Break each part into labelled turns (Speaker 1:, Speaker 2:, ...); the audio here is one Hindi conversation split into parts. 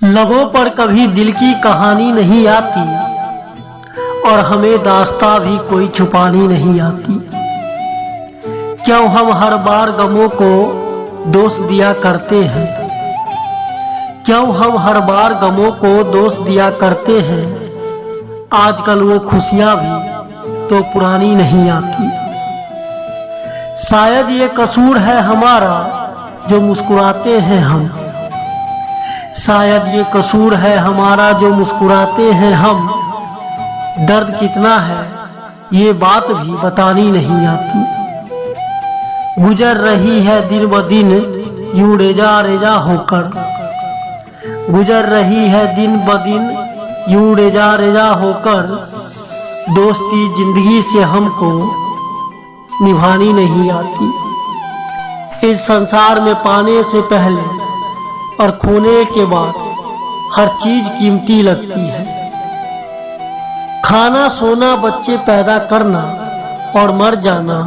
Speaker 1: लबों पर कभी दिल की कहानी नहीं आती और हमें दास्तां भी कोई छुपानी नहीं आती। क्यों हम हर बार गमों को दोष दिया करते हैं? क्यों हम हर बार गमों को दोष दिया करते हैं? आजकल वो खुशियां भी तो पुरानी नहीं आती। शायद ये कसूर है हमारा जो मुस्कुराते हैं हम। शायद ये कसूर है हमारा जो मुस्कुराते हैं हम। दर्द कितना है ये बात भी बतानी नहीं आती। गुजर रही है दिन ब दिन यूं रेजा रेजा होकर। गुजर रही है दिन ब दिन यूं रेजा रेजा होकर। दोस्ती जिंदगी से हमको निभानी नहीं आती। इस संसार में पाने से पहले और खोने के बाद हर चीज कीमती लगती है। खाना, सोना, बच्चे पैदा करना और मर जाना,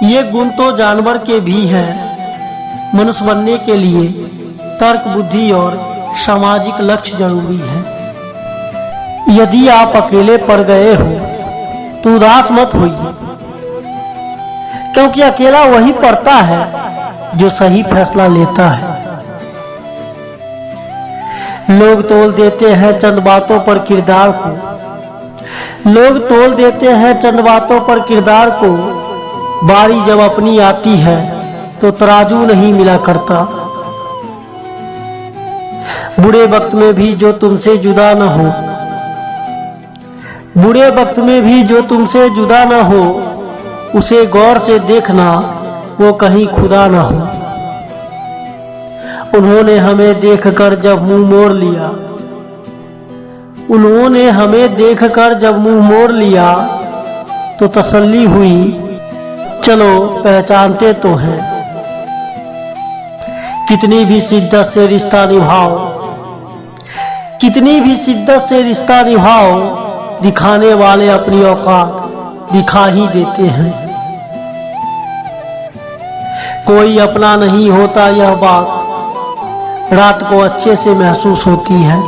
Speaker 1: ये गुण तो जानवर के भी हैं। मनुष्य बनने के लिए तर्क, बुद्धि और सामाजिक लक्ष्य जरूरी है। यदि आप अकेले पड़ गए हो तो उदास मत होइए, क्योंकि अकेला वही पड़ता है जो सही फैसला लेता है। लोग तोल देते हैं चंद बातों पर किरदार को। लोग तोल देते हैं चंद बातों पर किरदार को। बारी जब अपनी आती है तो तराजू नहीं मिला करता। बुरे वक्त में भी जो तुमसे जुदा न हो, बुरे वक्त में भी जो तुमसे जुदा न हो, उसे गौर से देखना वो कहीं खुदा न हो। उन्होंने हमें देखकर जब मुंह मोड़ लिया, उन्होंने हमें देखकर जब मुंह मोड़ लिया तो तसल्ली हुई, चलो पहचानते तो हैं। कितनी भी शिद्दत से रिश्ता निभाओ, कितनी भी शिद्दत से रिश्ता निभाओ, दिखाने वाले अपनी औकात दिखा ही देते हैं। कोई अपना नहीं होता यह बात रात को अच्छे से महसूस होती है।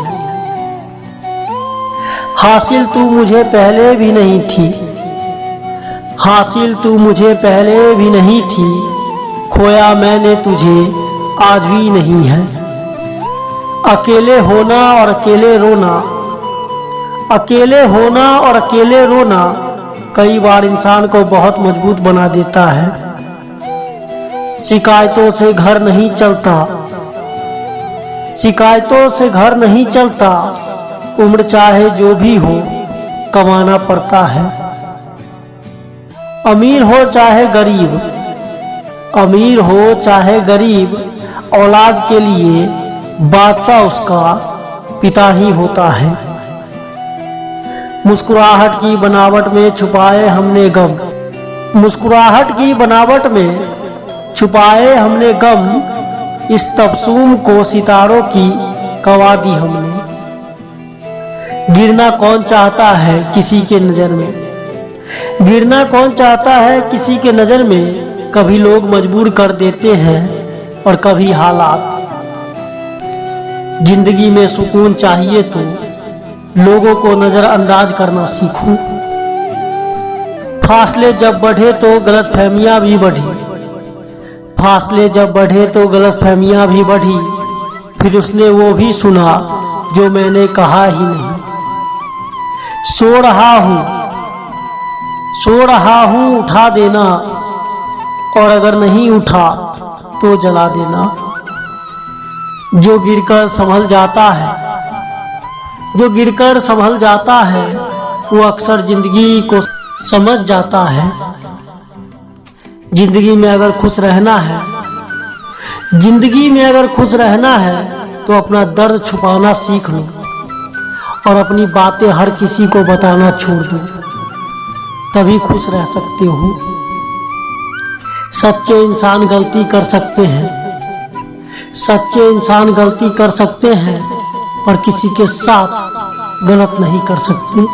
Speaker 1: हासिल तू मुझे पहले भी नहीं थी, हासिल तू मुझे पहले भी नहीं थी, खोया मैंने तुझे आज भी नहीं है। अकेले होना और अकेले रोना, अकेले होना और अकेले रोना कई बार इंसान को बहुत मजबूत बना देता है। शिकायतों से घर नहीं चलता, शिकायतों से घर नहीं चलता। उम्र चाहे जो भी हो कमाना पड़ता है। अमीर हो चाहे गरीब, अमीर हो चाहे गरीब, औलाद के लिए बादशाह उसका पिता ही होता है। मुस्कुराहट की बनावट में छुपाए हमने गम, मुस्कुराहट की बनावट में छुपाए हमने गम। इस तबसूम को सितारों की कवा दी हमने। गिरना कौन चाहता है किसी के नजर में, गिरना कौन चाहता है किसी के नजर में। कभी लोग मजबूर कर देते हैं और कभी हालात। जिंदगी में सुकून चाहिए तो लोगों को नजरअंदाज करना सीखो। फासले जब बढ़े तो गलतफहमियां भी बढ़ी, फासले जब बढ़े तो गलतफहमियां भी बढ़ी। फिर उसने वो भी सुना जो मैंने कहा ही नहीं। सो रहा हूं, सो रहा हूं, उठा देना, और अगर नहीं उठा तो जला देना। जो गिरकर संभल जाता है, जो गिरकर संभल जाता है, वो अक्सर जिंदगी को समझ जाता है। जिंदगी में अगर खुश रहना है, जिंदगी में अगर खुश रहना है तो अपना दर्द छुपाना सीख लो और अपनी बातें हर किसी को बताना छोड़ दो, तभी खुश रह सकते हो। सच्चे इंसान गलती कर सकते हैं, सच्चे इंसान गलती कर सकते हैं, पर किसी के साथ गलत नहीं कर सकते।